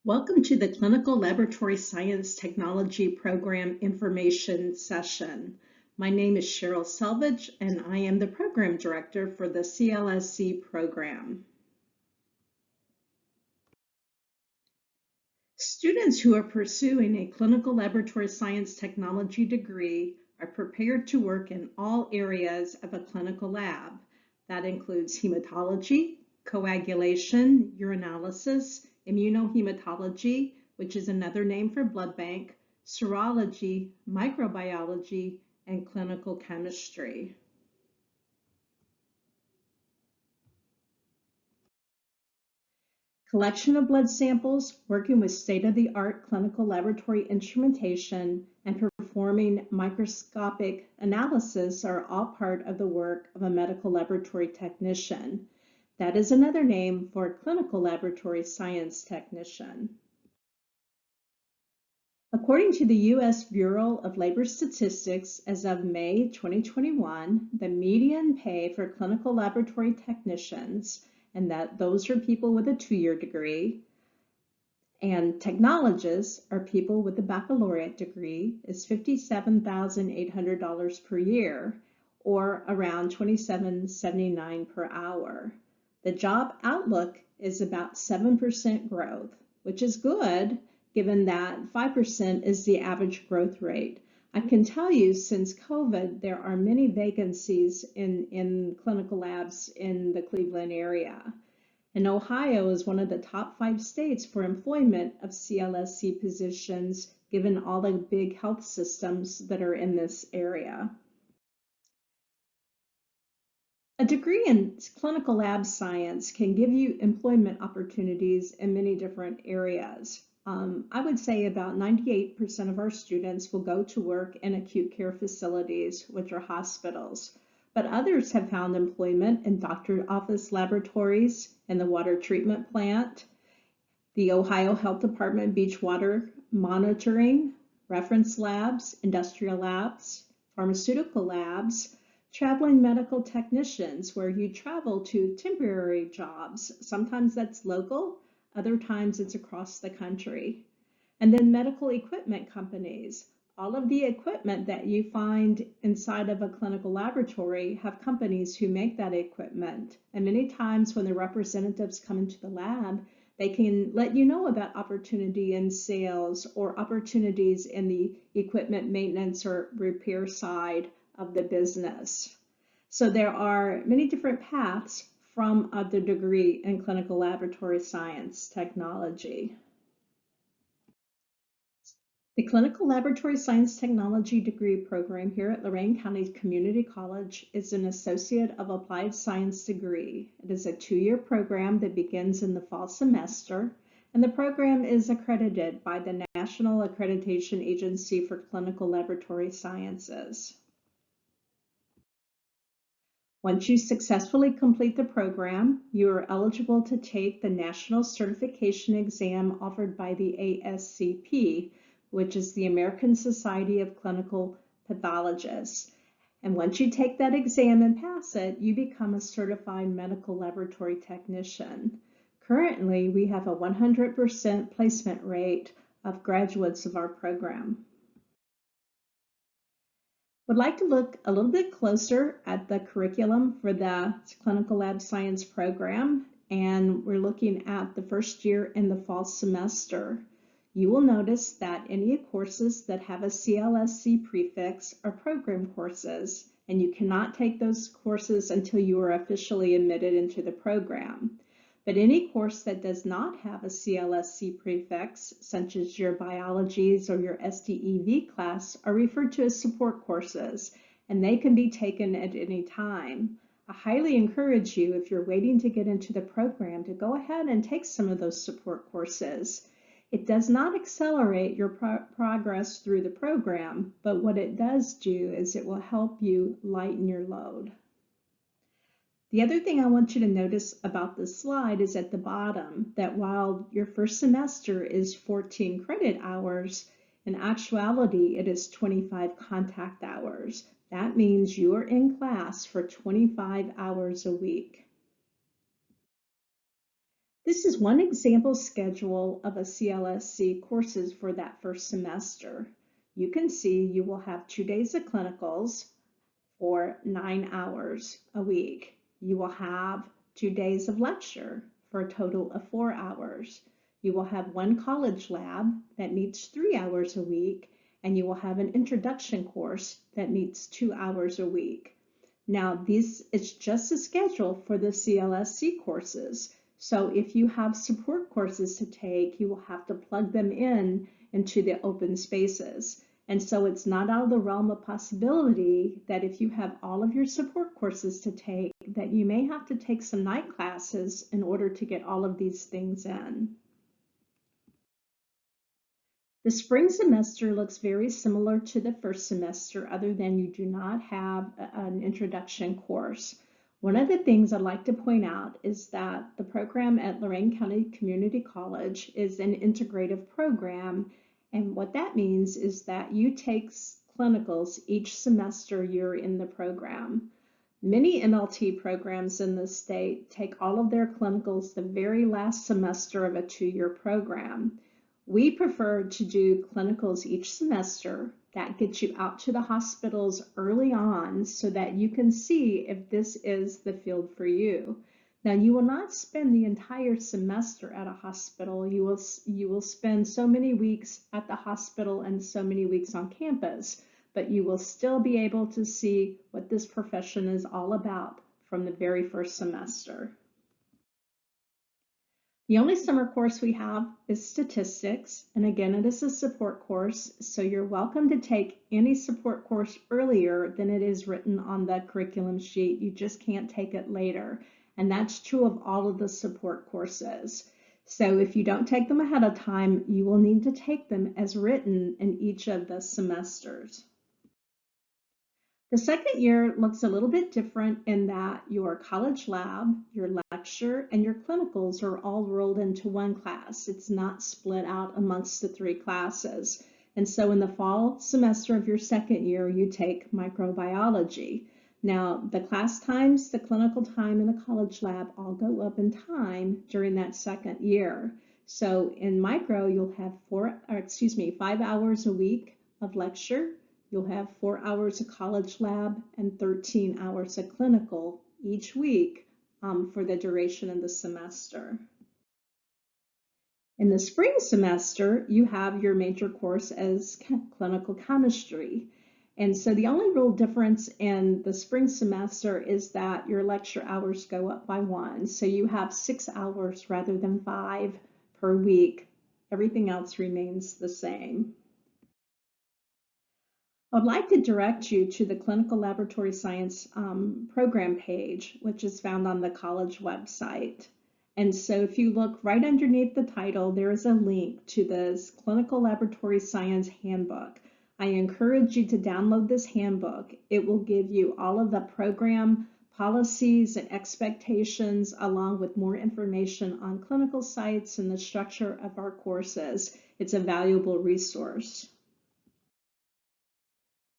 Welcome to the Clinical Laboratory Science Technology Program Information Session. My name is Cheryl Selvage, and I am the Program Director for the CLSC program. Students who are pursuing a Clinical Laboratory Science Technology degree are prepared to work in all areas of a clinical lab. That includes hematology, coagulation, urinalysis, immunohematology, which is another name for blood bank, serology, microbiology, and clinical chemistry. Collection of blood samples, working with state-of-the-art clinical laboratory instrumentation, and performing microscopic analysis are all part of the work of a medical laboratory technician. That is another name for a clinical laboratory science technician. According to the U.S. Bureau of Labor Statistics, as of May 2021, the median pay for clinical laboratory technicians, and that those are people with a 2-year degree, and technologists are people with a baccalaureate degree, is $57,800 per year, or around $27.79 per hour. The job outlook is about 7% growth, which is good, given that 5% is the average growth rate. I can tell you, since COVID, there are many vacancies in clinical labs in the Cleveland area. And Ohio is one of the top 5 states for employment of CLSC positions, given all the big health systems that are in this area. A degree in clinical lab science can give you employment opportunities in many different areas. I would say about 98% of our students will go to work in acute care facilities, which are hospitals, but others have found employment in doctor office laboratories, in the water treatment plant, the Ohio Health Department beach water monitoring, reference labs, industrial labs, pharmaceutical labs, traveling medical technicians, where you travel to temporary jobs. Sometimes that's local, other times it's across the country. And then medical equipment companies. All of the equipment that you find inside of a clinical laboratory have companies who make that equipment. And many times when the representatives come into the lab, they can let you know about opportunity in sales or opportunities in the equipment maintenance or repair side of the business. So there are many different paths from the degree in clinical laboratory science technology. The Clinical Laboratory Science Technology degree program here at Lorain County Community College is an Associate of Applied Science degree. It is a 2-year program that begins in the fall semester, and the program is accredited by the National Accreditation Agency for Clinical Laboratory Sciences. Once you successfully complete the program, you are eligible to take the national certification exam offered by the ASCP, which is the American Society of Clinical Pathologists. And once you take that exam and pass it, you become a certified medical laboratory technician. Currently, we have a 100% placement rate of graduates of our program. Would like to look a little bit closer at the curriculum for the Clinical Lab Science program, and we're looking at the first year in the fall semester. You will notice that any courses that have a CLSC prefix are program courses, and you cannot take those courses until you are officially admitted into the program. But any course that does not have a CLSC prefix, such as your biologies or your STEV class, are referred to as support courses, and they can be taken at any time. I highly encourage you, if you're waiting to get into the program, to go ahead and take some of those support courses. It does not accelerate your progress through the program, but what it does do is it will help you lighten your load. The other thing I want you to notice about this slide is at the bottom that while your first semester is 14 credit hours, in actuality it is 25 contact hours. That means you are in class for 25 hours a week. This is one example schedule of a CLSC courses for that first semester. You can see you will have 2 days of clinicals for 9 hours a week. You will have 2 days of lecture for a total of 4 hours. You will have one college lab that meets 3 hours a week, and you will have an introduction course that meets 2 hours a week. Now, this is just a schedule for the CLSC courses. So if you have support courses to take, you will have to plug them in into the open spaces. And so it's not out of the realm of possibility that if you have all of your support courses to take, that you may have to take some night classes in order to get all of these things in. The spring semester looks very similar to the first semester, other than you do not have an introduction course. One of the things I'd like to point out is that the program at Lorain County Community College is an integrative program. And what that means is that you take clinicals each semester you're in the program. Many MLT programs in the state take all of their clinicals the very last semester of a 2-year program. We prefer to do clinicals each semester. That gets you out to the hospitals early on so that you can see if this is the field for you. Now, you will not spend the entire semester at a hospital. You will spend so many weeks at the hospital and so many weeks on campus, but you will still be able to see what this profession is all about from the very first semester. The only summer course we have is statistics, and again, it is a support course, so you're welcome to take any support course earlier than it is written on the curriculum sheet. You just can't take it later, and that's true of all of the support courses. So if you don't take them ahead of time, you will need to take them as written in each of the semesters. The second year looks a little bit different in that your college lab, your lecture, and your clinicals are all rolled into one class. It's not split out amongst the 3 classes. And so in the fall semester of your second year, you take microbiology. Now, the class times, the clinical time, and the college lab all go up in time during that second year. So in micro, you'll have 5 hours a week of lecture. You'll have 4 hours of college lab and 13 hours of clinical each week for the duration of the semester. In the spring semester, you have your major course as clinical chemistry. And so the only real difference in the spring semester is that your lecture hours go up by 1. So you have 6 hours rather than 5 per week. Everything else remains the same. I would like to direct you to the Clinical Laboratory Science program page, which is found on the college website. And so if you look right underneath the title, there is a link to this Clinical Laboratory Science Handbook. I encourage you to download this handbook. It will give you all of the program policies and expectations, along with more information on clinical sites and the structure of our courses. It's a valuable resource.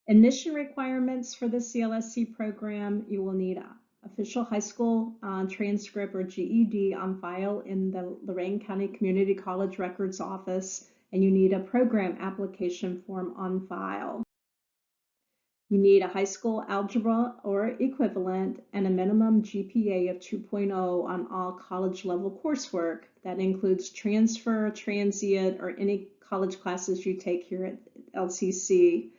Admission requirements for the CLSC program: you will need an official high school transcript or GED on file in the Lorain County Community College Records Office, and you need a program application form on file. You need a high school algebra or equivalent and a minimum GPA of 2.0 on all college level coursework. That includes transfer, transient, or any college classes you take here at LCCC.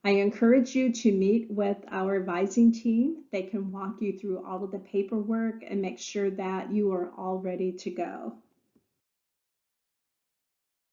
I encourage you to meet with our advising team. They can walk you through all of the paperwork and make sure that you are all ready to go.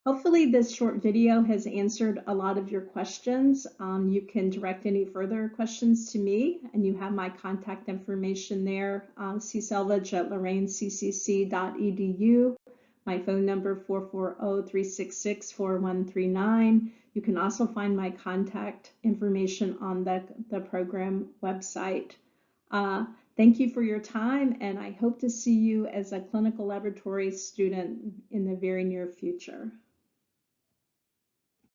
Hopefully this short video has answered a lot of your questions. You can direct any further questions to me, and you have my contact information there. See Selvage at loraincccc.edu. My phone number 440-366-4139. You can also find my contact information on the program website. Thank you for your time, and I hope to see you as a clinical laboratory student in the very near future.